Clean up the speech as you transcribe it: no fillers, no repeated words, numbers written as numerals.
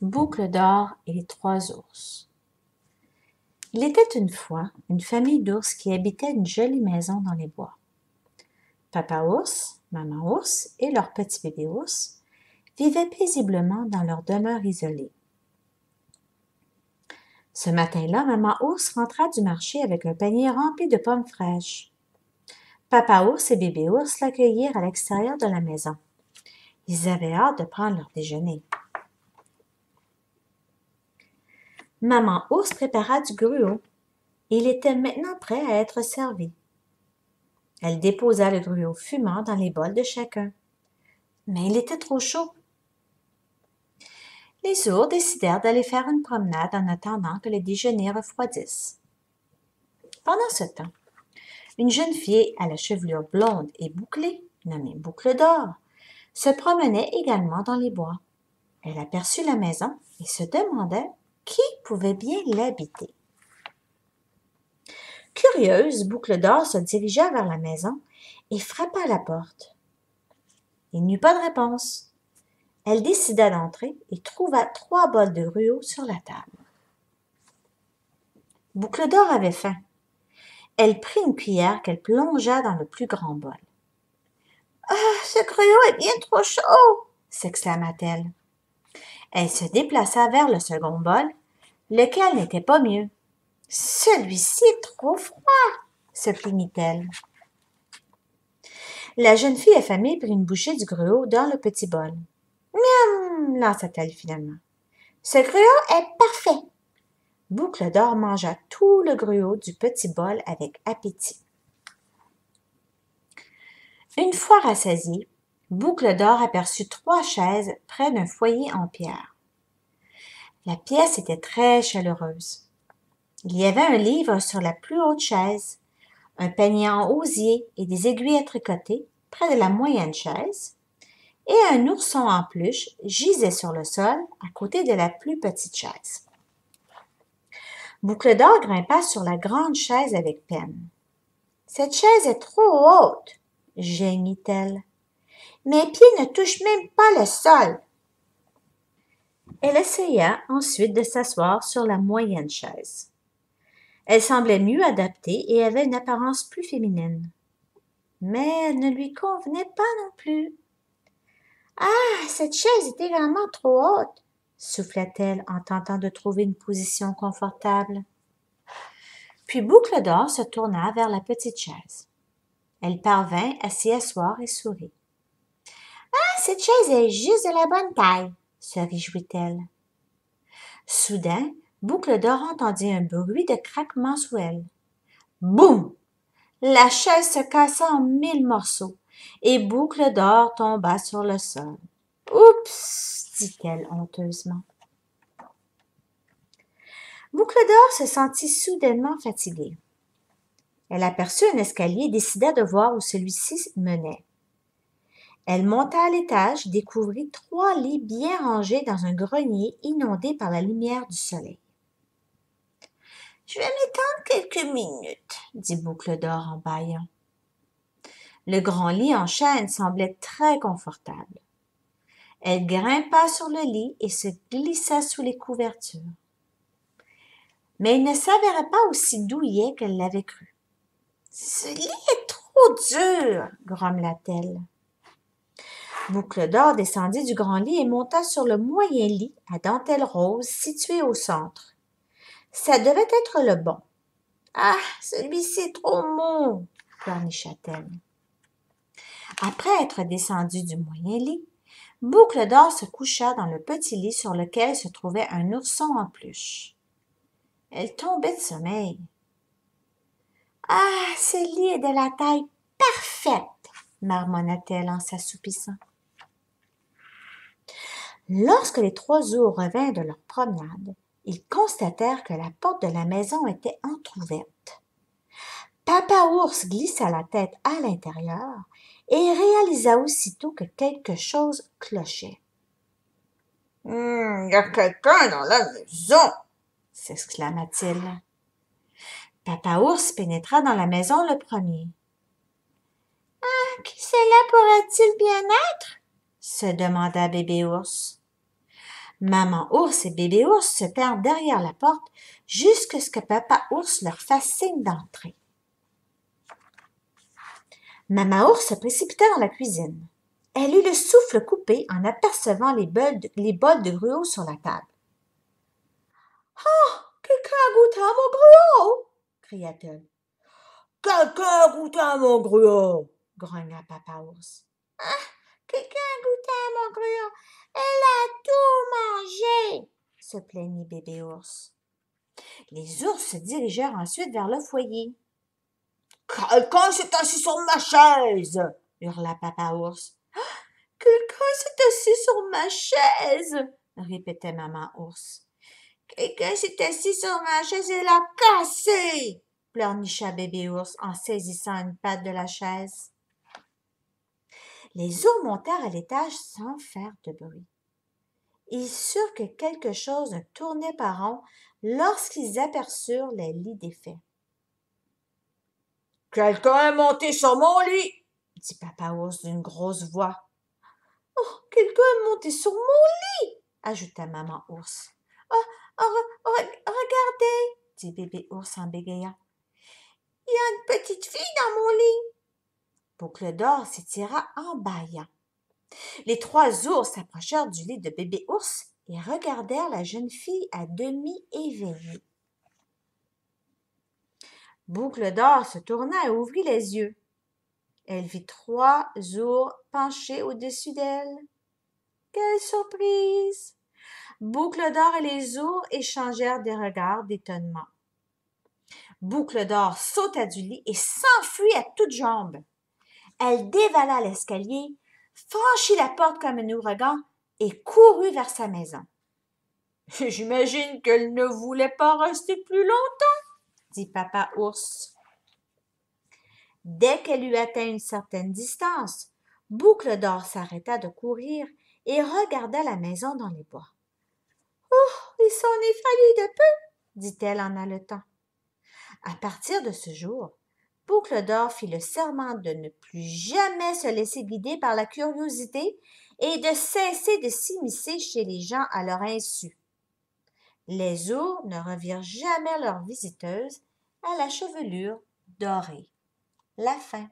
Boucle d'or et les trois ours. Il était une fois une famille d'ours qui habitait une jolie maison dans les bois. Papa ours, maman ours et leur petit bébé ours vivaient paisiblement dans leur demeure isolée. Ce matin-là, maman ours rentra du marché avec un panier rempli de pommes fraîches. Papa ours et bébé ours l'accueillirent à l'extérieur de la maison. Ils avaient hâte de prendre leur déjeuner. Maman ours prépara du gruau. Il était maintenant prêt à être servi. Elle déposa le gruau fumant dans les bols de chacun. Mais il était trop chaud. Les ours décidèrent d'aller faire une promenade en attendant que le déjeuner refroidisse. Pendant ce temps, une jeune fille à la chevelure blonde et bouclée, nommée Boucle d'or, se promenait également dans les bois. Elle aperçut la maison et se demandait qui pouvait bien l'habiter. Curieuse, Boucle d'or se dirigea vers la maison et frappa à la porte. Il n'y eut pas de réponse. Elle décida d'entrer et trouva 3 bols de gruau sur la table. Boucle d'or avait faim. Elle prit une cuillère qu'elle plongea dans le plus grand bol. « Ah, ce gruau est bien trop chaud !» s'exclama-t-elle. Elle se déplaça vers le second bol, lequel n'était pas mieux. « Celui-ci est trop froid !» se plaignit-elle. La jeune fille affamée prit une bouchée du gruau dans le petit bol. « Miam !» lança-t-elle finalement. « Ce gruau est parfait !» Boucle d'or mangea tout le gruau du petit bol avec appétit. Une fois rassasiée, Boucle d'or aperçut 3 chaises près d'un foyer en pierre. La pièce était très chaleureuse. Il y avait un livre sur la plus haute chaise, un panier en osier et des aiguilles à tricoter près de la moyenne chaise, et un ourson en peluche gisait sur le sol à côté de la plus petite chaise. Boucle d'or grimpa sur la grande chaise avec peine. « Cette chaise est trop haute, » gémit-elle. « Mes pieds ne touchent même pas le sol. » Elle essaya ensuite de s'asseoir sur la moyenne chaise. Elle semblait mieux adaptée et avait une apparence plus féminine. Mais elle ne lui convenait pas non plus. « Ah, cette chaise est également trop haute, » souffla-t-elle en tentant de trouver une position confortable. Puis Boucle d'or se tourna vers la petite chaise. Elle parvint à s'y asseoir et sourit. « Ah, cette chaise est juste de la bonne taille, » se réjouit-elle. Soudain, Boucle d'or entendit un bruit de craquement sous elle. Boum! La chaise se cassa en 1000 morceaux et Boucle d'or tomba sur le sol. « Oups! » dit-elle honteusement. Boucle d'or se sentit soudainement fatiguée. Elle aperçut un escalier et décida de voir où celui-ci menait. Elle monta à l'étage et découvrit 3 lits bien rangés dans un grenier inondé par la lumière du soleil. « Je vais m'étendre quelques minutes, » dit Boucle d'or en bâillant. Le grand lit en chêne semblait très confortable. Elle grimpa sur le lit et se glissa sous les couvertures. Mais il ne s'avérait pas aussi douillet qu'elle l'avait cru. « Ce lit est trop dur, » grommela-t-elle. Boucle d'or descendit du grand lit et monta sur le moyen lit à dentelle rose situé au centre. Ça devait être le bon. « Ah, celui-ci est trop mou, » pleurnicha-t-elle. Après être descendue du moyen lit, Boucle d'or se coucha dans le petit lit sur lequel se trouvait un ourson en peluche. Elle tombait de sommeil. « Ah, ce lit est de la taille parfaite, » marmonna-t-elle en s'assoupissant. Lorsque les 3 ours revinrent de leur promenade, ils constatèrent que la porte de la maison était entr'ouverte. Papa ours glissa la tête à l'intérieur et réalisa aussitôt que quelque chose clochait. « Il y a quelqu'un dans la maison !» s'exclama-t-il. Papa ours pénétra dans la maison le premier. « Ah, qui cela pourrait-il bien être ?» se demanda bébé ours. Maman ours et bébé ours se perdent derrière la porte jusqu'à ce que papa ours leur fasse signe d'entrer. Maman ours se précipita dans la cuisine. Elle eut le souffle coupé en apercevant les bols de gruau sur la table. « Ah! Quelqu'un a goûté à mon gruau! » cria-t-elle. « Quelqu'un a goûté à mon gruau! » grogna papa ours. « Ah! Quelqu'un a goûté à mon gruau! Elle a tout mangé! » se plaignit bébé ours. Les ours se dirigèrent ensuite vers le foyer. « Quelqu'un s'est assis sur ma chaise! » hurla papa ours. « Quelqu'un s'est assis sur ma chaise! » répétait maman ours. « Quelqu'un s'est assis sur ma chaise et l'a cassée! » pleurnicha bébé ours en saisissant une patte de la chaise. Les ours montèrent à l'étage sans faire de bruit. Ils surent que quelque chose ne tournait pas rond lorsqu'ils aperçurent les lits défaits. « Quelqu'un est monté sur mon lit! » dit papa ours d'une grosse voix. « Oh, quelqu'un est monté sur mon lit! » ajouta maman ours. « Regardez! » dit bébé ours en bégayant. « Il y a une petite fille dans mon lit! » Boucle d'or s'étira en bâillant. Les trois ours s'approchèrent du lit de bébé ours et regardèrent la jeune fille à demi éveillée. Boucle d'or se tourna et ouvrit les yeux. Elle vit trois ours penchés au-dessus d'elle. Quelle surprise! Boucle d'or et les ours échangèrent des regards d'étonnement. Boucle d'or sauta du lit et s'enfuit à toutes jambes. Elle dévala l'escalier, franchit la porte comme un ouragan et courut vers sa maison. « J'imagine qu'elle ne voulait pas rester plus longtemps, » dit papa ours. Dès qu'elle eut atteint une certaine distance, Boucle d'or s'arrêta de courir et regarda la maison dans les bois. « Oh, il s'en est fallu de peu, » dit-elle en haletant. À partir de ce jour, Boucle d'or fit le serment de ne plus jamais se laisser guider par la curiosité et de cesser de s'immiscer chez les gens à leur insu. Les ours ne revirent jamais leur visiteuse à la chevelure dorée. La fin.